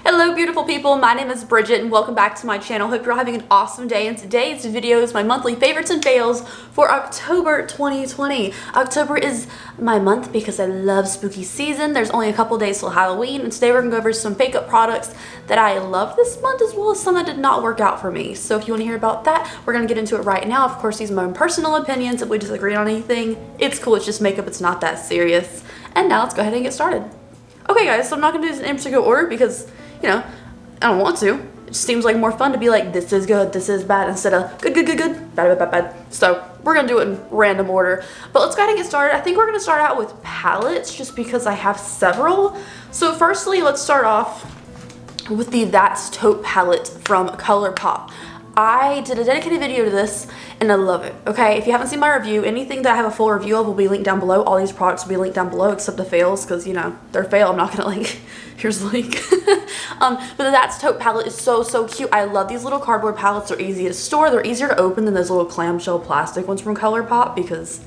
Hello beautiful people, my name is Bridget and welcome back to my channel. Hope you're having an awesome day, and today's video is my monthly favorites and fails for October 2020. October is my month because I love spooky season. There's only a couple days till Halloween, and today we're going to go over some makeup products that I love this month as well as some that did not work out for me. So if you want to hear about that, we're going to get into it right now. Of course, these are my own personal opinions. If we disagree on anything, it's cool, it's just makeup, it's not that serious. And now let's go ahead and get started. Okay guys, so I'm not going to do this in particular order because you know, I don't want to. It just seems like more fun to be like, this is good, this is bad, instead of good, bad, bad, bad, bad. So we're gonna do it in random order. But let's go ahead and get started. I think we're gonna start out with palettes just because I have several. So firstly, let's start off with the That's Taupe palette from Colourpop. I did a dedicated video to this and I love it. Okay, if you haven't seen my review, anything that I have a full review of will be linked down below. All these products will be linked down below except the fails because, you know, they're fail. I'm not gonna link. Here's the link. But the That's Taupe palette is so cute. I love these little cardboard palettes. They're easy to store. They're easier to open than those little clamshell plastic ones from Colourpop because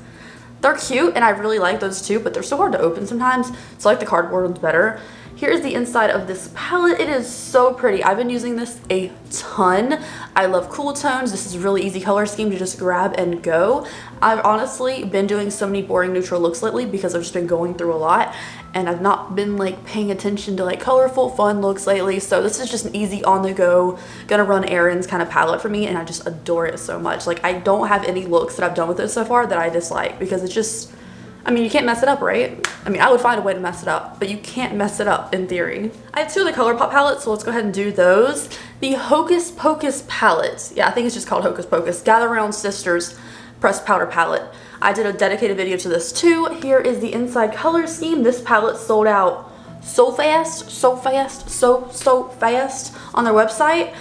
they're cute and I really like those too, but they're so hard to open sometimes. So I like the cardboard ones better. Here's the inside of this palette. It is so pretty. I've been using this a ton. I love cool tones. This is a really easy color scheme to just grab and go. I've honestly been doing so many boring neutral looks lately because I've just been going through a lot and I've not been like paying attention to like colorful fun looks lately. So this is just an easy on the go, gonna run errands kind of palette for me, and I just adore it so much. Like I don't have any looks that I've done with it so far that I dislike because it's just, I mean, you can't mess it up, right? I mean, I would find a way to mess it up, but you can't mess it up in theory. I have two of the Colourpop palettes, so let's go ahead and do those. The Hocus Pocus palette. Yeah, I think it's just called Hocus Pocus. Gather Round Sisters pressed powder palette. I did a dedicated video to this too. Here is the inside color scheme. This palette sold out so fast on their website.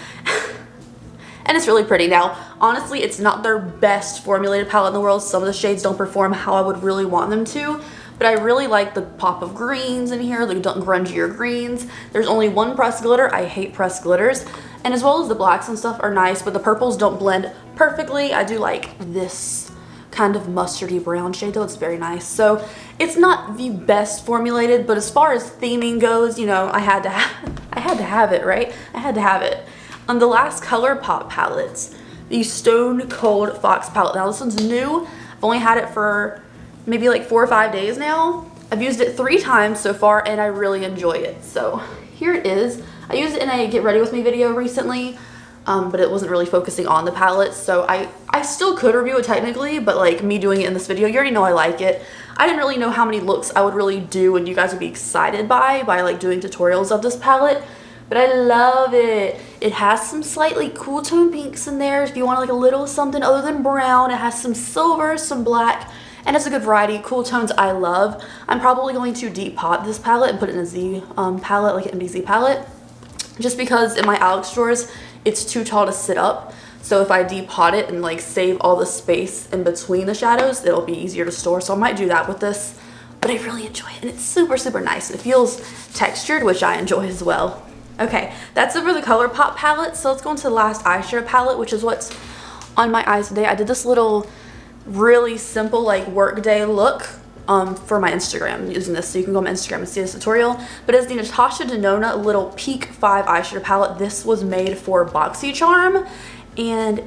And it's really pretty. Now, honestly, it's not their best formulated palette in the world. Some of the shades don't perform how I would really want them to, but I really like the pop of greens in here, the grungier greens. There's only one pressed glitter. I hate pressed glitters. And as well as the blacks and stuff are nice, but the purples don't blend perfectly. I do like this kind of mustardy brown shade though. It's very nice. So it's not the best formulated, but as far as theming goes, you know, I had to have it, right? I had to have it. On the last Colourpop palettes, the Stone Cold Fox palette. Now this one's new. I've only had it for maybe like 4 or 5 days now. I've used it 3 times so far and I really enjoy it. So here it is. I used it in a get ready with me video recently, but it wasn't really focusing on the palette. So I still could review it technically, but like me doing it in this video, you already know I like it. I didn't really know how many looks I would really do and you guys would be excited by like doing tutorials of this palette. But I love it. It has some slightly cool tone pinks in there if you want like a little something other than brown. It has some silver, some black, and it's a good variety. Cool tones I love. I'm probably going to Depop this palette and put it in a Z palette, like an MDZ palette. Just because in my Alex drawers, it's too tall to sit up. So if I depot it and like save all the space in between the shadows, it'll be easier to store. So I might do that with this. But I really enjoy it and it's super nice. It feels textured, which I enjoy as well. Okay, that's it for the Colourpop palette. So let's go into the last eyeshadow palette, which is what's on my eyes today. I did this little really simple like workday look for my Instagram using this. So you can go on my Instagram and see this tutorial. But it's the Natasha Denona Little Peak 5 eyeshadow palette. This was made for Boxycharm and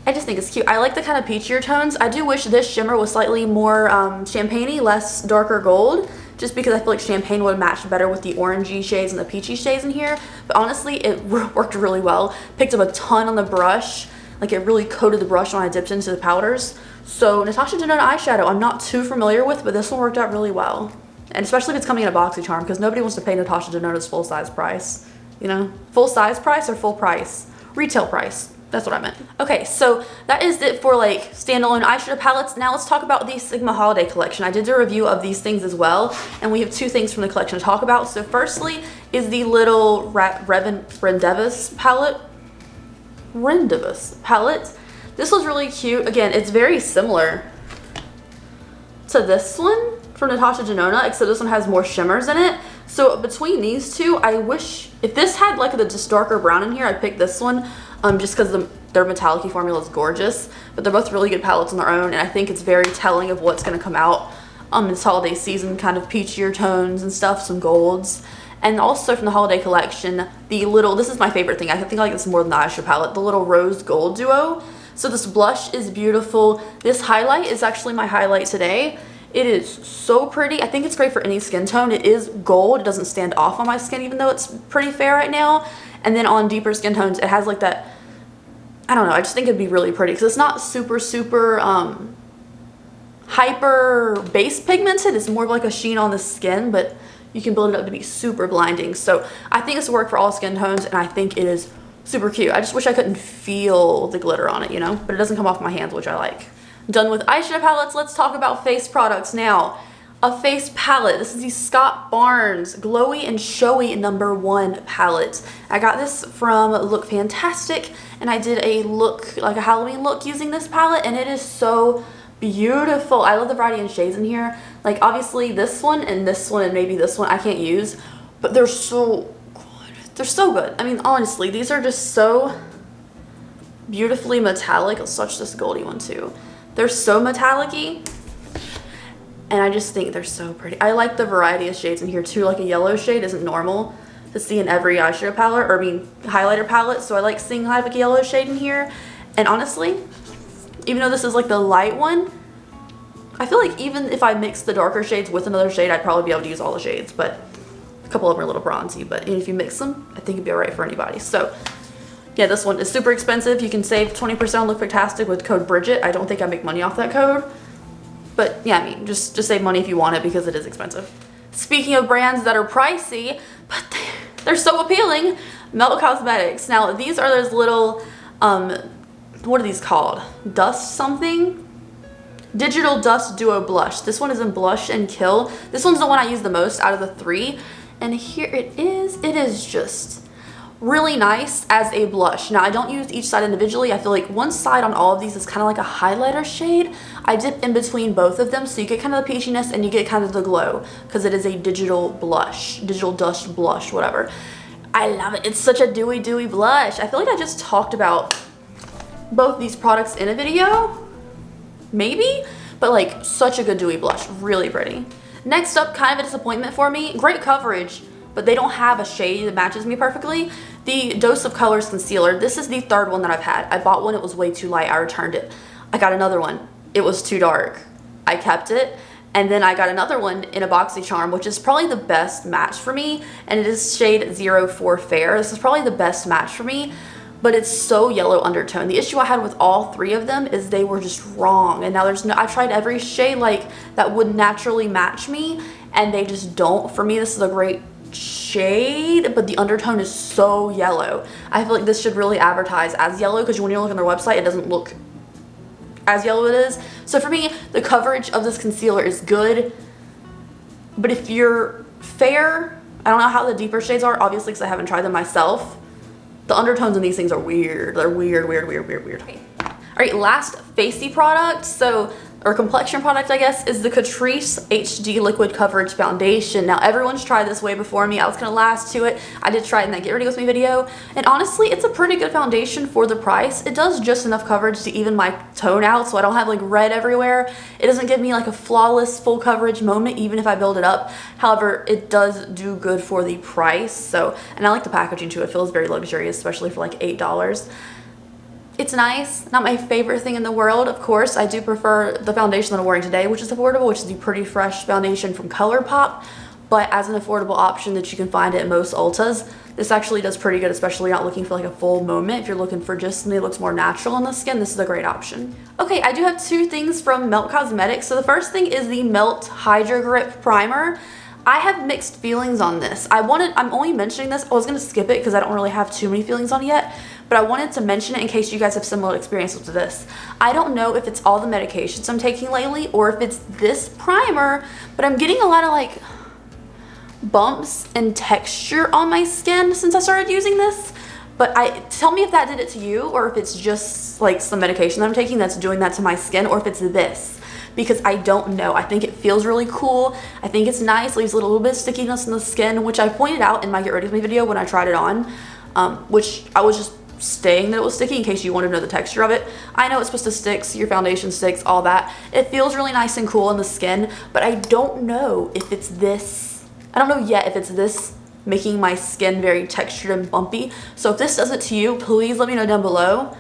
I just think it's cute. I like the kind of peachier tones. I do wish this shimmer was slightly more champagne-y, less darker gold, just because I feel like champagne would match better with the orangey shades and the peachy shades in here. But honestly, it worked really well. Picked up a ton on the brush. Like it really coated the brush when I dipped into the powders. So Natasha Denona eyeshadow, I'm not too familiar with, but this one worked out really well. And especially if it's coming in a Boxycharm, because nobody wants to pay Natasha Denona's full size price. You know, full size price or full price? Retail price. That's what I meant. Okay, so that is it for like standalone eyeshadow palettes. Now let's talk about the Sigma Holiday collection. I did do a review of these things as well, and we have 2 things from the collection to talk about. So firstly is the little Rendezvous palette. This was really cute. Again, it's very similar to this one from Natasha Denona, except this one has more shimmers in it. So between these two, I wish if this had like the just darker brown in here, I'd pick this one. Just because their metallic formula is gorgeous, but they're both really good palettes on their own, and I think it's very telling of what's going to come out this holiday season, kind of peachier tones and stuff, some golds. And also from the holiday collection, the little, this is my favorite thing. I think I like this more than the eyeshadow palette, the little rose gold duo. So this blush is beautiful. This highlight is actually my highlight today. It is so pretty. I think it's great for any skin tone. It is gold. It doesn't stand off on my skin even though it's pretty fair right now. And then on deeper skin tones, it has like that, I don't know, I just think it'd be really pretty because it's not super hyper base pigmented. It's more of like a sheen on the skin, but you can build it up to be super blinding. So I think this will work for all skin tones, and I think it is super cute. I just wish I couldn't feel the glitter on it, you know, but it doesn't come off my hands, which I like. Done with eyeshadow palettes, let's talk about face products now. A face palette. This is the Scott Barnes Glowy and Showy #1 palette. I got this from Look Fantastic, and I did a look, like a Halloween look using this palette, and it is so beautiful. I love the variety in shades in here. Like obviously this one and maybe this one I can't use, but they're so good. They're so good. I mean, honestly, these are just so beautifully metallic. I'll swatch this goldy one too. They're so metallic-y, and I just think they're so pretty. I like the variety of shades in here too. Like a yellow shade isn't normal to see in every eyeshadow palette, or I mean highlighter palette, so I like seeing like a yellow shade in here. And honestly, even though this is like the light one, I feel like even if I mix the darker shades with another shade, I'd probably be able to use all the shades, but a couple of them are a little bronzy, but if you mix them, I think it'd be alright for anybody. So yeah, this one is super expensive. You can save 20% on Look Fantastic with code Bridget. I don't think I make money off that code, but yeah, I mean, just save money if you want it because it is expensive. Speaking of brands that are pricey, but they're so appealing, Melt Cosmetics. Now, these are those little, what are these called? Dust something? Digital Dust Duo Blush. This one is in Blush and Kill. This one's the one I use the most out of the three. And here it is. It is just really nice as a blush. Now, I don't use each side individually. I feel like one side on all of these is kind of like a highlighter shade. I dip in between both of them, so you get kind of the peachiness and you get kind of the glow because it is a digital blush, digital dust blush, whatever. I love it. It's such a dewy blush. I feel like I just talked about both these products in a video, maybe, but like such a good dewy blush, really pretty. Next up, kind of a disappointment for me. Great coverage, but they don't have a shade that matches me perfectly. The Dose of Colors concealer. This is the third one that I've had. I bought one, it was way too light, I returned it. I got another one, it was too dark. I kept it, and then I got another one in a Boxycharm, which is probably the best match for me, and it is shade 04 Fair. This is probably the best match for me, but it's so yellow undertone. The issue I had with all three of them is they were just wrong, and now there's no, I've tried every shade like that would naturally match me, and they just don't. For me, this is a great shade, but the undertone is so yellow. I feel like this should really advertise as yellow because when you look on their website, it doesn't look as yellow it is. So for me, the coverage of this concealer is good, but if you're fair, I don't know how the deeper shades are, obviously, because I haven't tried them myself. The undertones in these things are weird. They're weird. Okay. All right, last facey product, or complexion product, I guess, is the Catrice HD Liquid Coverage Foundation. Now, everyone's tried this way before me. I was gonna last to it. I did try it in that Get Ready With Me video, and honestly, it's a pretty good foundation for the price. It does just enough coverage to even my tone out, so I don't have like red everywhere. It doesn't give me like a flawless full coverage moment, even if I build it up. However, it does do good for the price. So, and I like the packaging too. It feels very luxurious, especially for like $8. It's nice, not my favorite thing in the world, of course. I do prefer the foundation that I'm wearing today, which is affordable, which is the Pretty Fresh foundation from Colourpop. But as an affordable option that you can find at most Ultas, this actually does pretty good, especially not looking for like a full moment. If you're looking for just something that looks more natural on the skin, this is a great option. Okay, I do have two things from Melt Cosmetics. So the first thing is the Melt Hydro Grip Primer. I have mixed feelings on this. I'm only mentioning this. I was gonna skip it because I don't really have too many feelings on it yet, but I wanted to mention it in case you guys have similar experiences with this. I don't know if it's all the medications I'm taking lately or if it's this primer, but I'm getting a lot of like bumps and texture on my skin since I started using this. But tell me if that did it to you, or if it's just like some medication that I'm taking that's doing that to my skin, or if it's this. Because I don't know. I think it feels really cool. I think it's nice, leaves a little bit of stickiness in the skin, which I pointed out in my Get Ready With Me video when I tried it on, which I was just saying that it was sticky in case you wanted to know the texture of it. I know it's supposed to stick, so your foundation sticks, all that. It feels really nice and cool in the skin, but I don't know if it's this. I don't know yet if it's this making my skin very textured and bumpy. So if this does it to you, please let me know down below.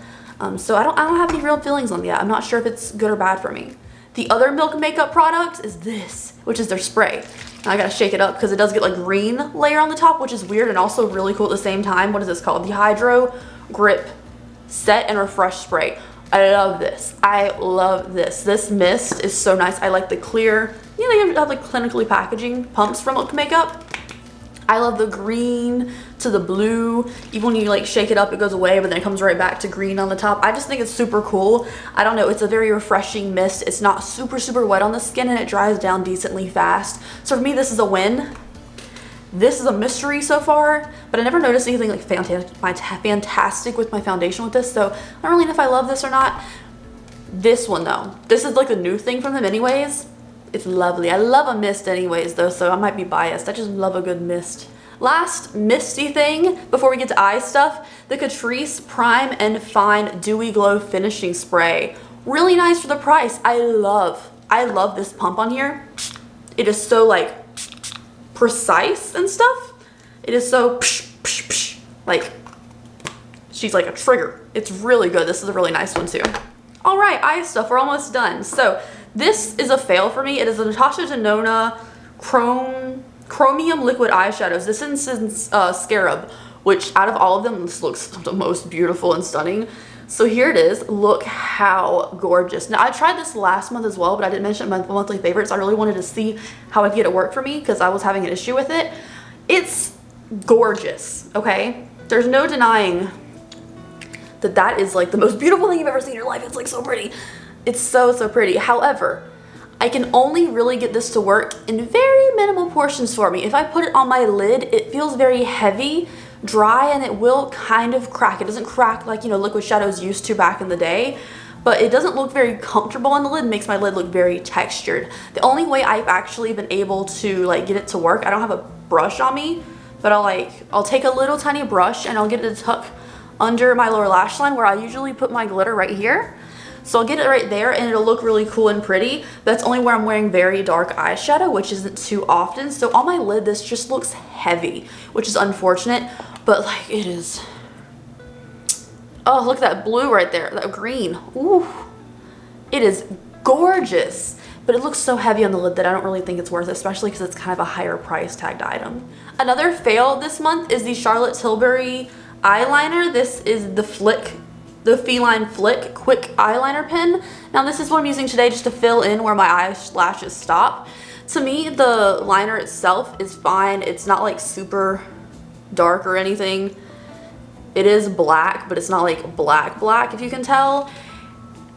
So I don't have any real feelings on that. I'm not sure if it's good or bad for me. The other Milk makeup product is this, which is their spray. Now I gotta shake it up because it does get like green layer on the top, which is weird and also really cool at the same time. What is this called? The Hydro Grip Set and Refresh Spray. I love this. I love this. This mist is so nice. I like the clear, you know, they have like clinically packaging pumps from Milk Makeup. I love the green to the blue. Even when you like shake it up, it goes away, but then it comes right back to green on the top. I just think it's super cool. I don't know, it's a very refreshing mist. It's not super wet on the skin and it dries down decently fast. So for me, this is a win. This is a mystery so far, but I never noticed anything like fantastic with my foundation with this, so I don't really know if I love this or not. This one though, this is like a new thing from them anyways. It's lovely. I love a mist anyways though, so I might be biased. I just love a good mist. Last misty thing before we get to eye stuff, the Catrice Prime and Fine Dewy Glow Finishing Spray. Really nice for the price. I love this pump on here. It is so like precise and stuff. It is so like she's like a trigger. It's really good. This is a really nice one too. All right, eye stuff. We're almost done. So this is a fail for me. It is the Natasha Denona Chromium Liquid Eyeshadows. This is in Scarab, which out of all of them, this looks the most beautiful and stunning. So here it is. Look how gorgeous. Now I tried this last month as well, but I didn't mention my monthly favorites. I really wanted to see how I'd get it work for me because I was having an issue with it. It's gorgeous, okay? There's no denying that that is like the most beautiful thing you've ever seen in your life. It's like so pretty. It's so pretty. However, I can only really get this to work in very minimal portions for me. If I put it on my lid, it feels very heavy, dry, and it will kind of crack. It doesn't crack like, you know, liquid shadows used to back in the day, but it doesn't look very comfortable on the lid. It makes my lid look very textured. The only way I've actually been able to like get it to work, I don't have a brush on me, but I'll take a little tiny brush and I'll get it to tuck under my lower lash line where I usually put my glitter right here. So I'll get it right there and it'll look really cool and pretty. That's only where I'm wearing very dark eyeshadow, which isn't too often. So on my lid, this just looks heavy, which is unfortunate, but like it is. Oh, look at that blue right there, that green. Ooh, it is gorgeous, but it looks so heavy on the lid that I don't really think it's worth it, especially because it's kind of a higher price tagged item. Another fail this month is the Charlotte Tilbury eyeliner. This is the Feline Flick Quick Eyeliner Pen. Now this is what I'm using today just to fill in where my eyelashes stop. To me, the liner itself is fine. It's not like super dark or anything. It is black, but it's not like black if you can tell.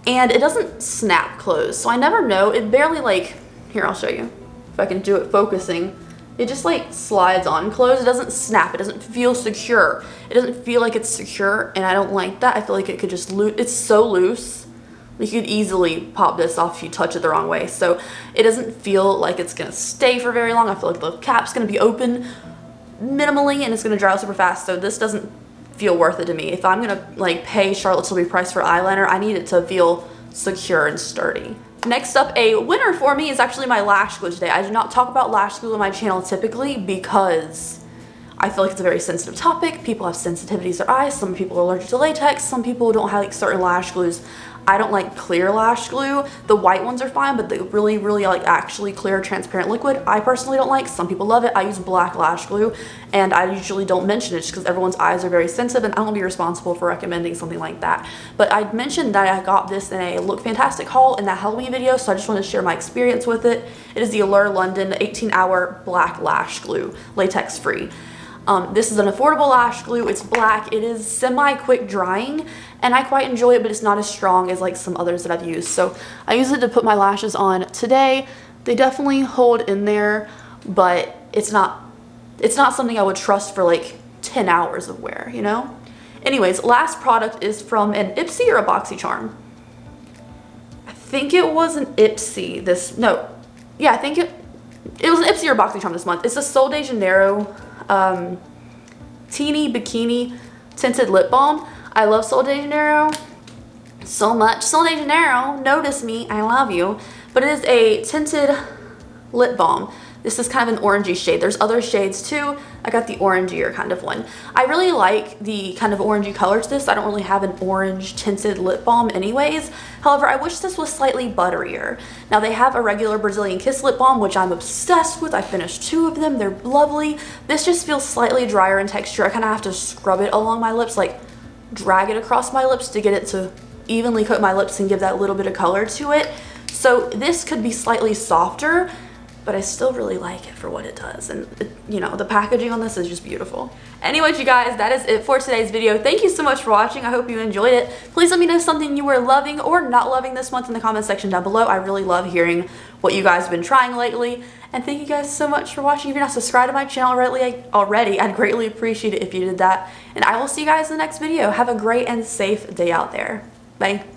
And it doesn't snap closed, so I never know. It barely like, here I'll show you if I can do it focusing. It just like slides on closed. It doesn't snap. It doesn't feel secure. It doesn't feel like it's secure, and I don't like that. I feel like it could just it's so loose. Like you could easily pop this off if you touch it the wrong way. So it doesn't feel like it's gonna stay for very long. I feel like the cap's gonna be open minimally and it's gonna dry out super fast. So this doesn't feel worth it to me. If I'm gonna like pay Charlotte Tilbury price for eyeliner, I need it to feel secure and sturdy. Next up, a winner for me is actually my lash glue today. I do not talk about lash glue on my channel typically because I feel like it's a very sensitive topic. People have sensitivities to their eyes. Some people are allergic to latex. Some people don't have like certain lash glues. I don't like clear lash glue. The white ones are fine, but the really like actually clear transparent liquid, I personally don't like. Some people love it. I use black lash glue and I usually don't mention it just because everyone's eyes are very sensitive and I don't want to be responsible for recommending something like that. But I mentioned that I got this in a Look Fantastic haul in that Halloween video, so I just want to share my experience with it. It is the Allure London 18-hour black lash glue, latex free. This is an affordable lash glue. It's black. It is semi-quick drying and I quite enjoy it, but it's not as strong as like some others that I've used. So I use it to put my lashes on today. They definitely hold in there, but it's not something I would trust for like 10 hours of wear, you know? Anyways, last product is from an Ipsy or a Boxycharm. I think it was an Ipsy I think it was an Ipsy or Boxycharm this month. It's a Sol de Janeiro Teeny Bikini Tinted Lip Balm. I love Sol de Janeiro so much. Sol de Janeiro, notice me, I love you. But it is a tinted lip balm. This is kind of an orangey shade. There's other shades too. I got the orangier kind of one. I really like the kind of orangey color to this. I don't really have an orange tinted lip balm anyways. However, I wish this was slightly butterier. Now they have a regular Brazilian Kiss lip balm, which I'm obsessed with. I finished 2 of them. They're lovely. This just feels slightly drier in texture. I kind of have to scrub it along my lips, like drag it across my lips to get it to evenly coat my lips and give that little bit of color to it. So this could be slightly softer, but I still really like it for what it does. And you know, the packaging on this is just beautiful. Anyways, you guys, that is it for today's video. Thank you so much for watching. I hope you enjoyed it. Please let me know something you were loving or not loving this month in the comment section down below. I really love hearing what you guys have been trying lately. And thank you guys so much for watching. If you're not subscribed to my channel already, I'd greatly appreciate it if you did that. And I will see you guys in the next video. Have a great and safe day out there. Bye.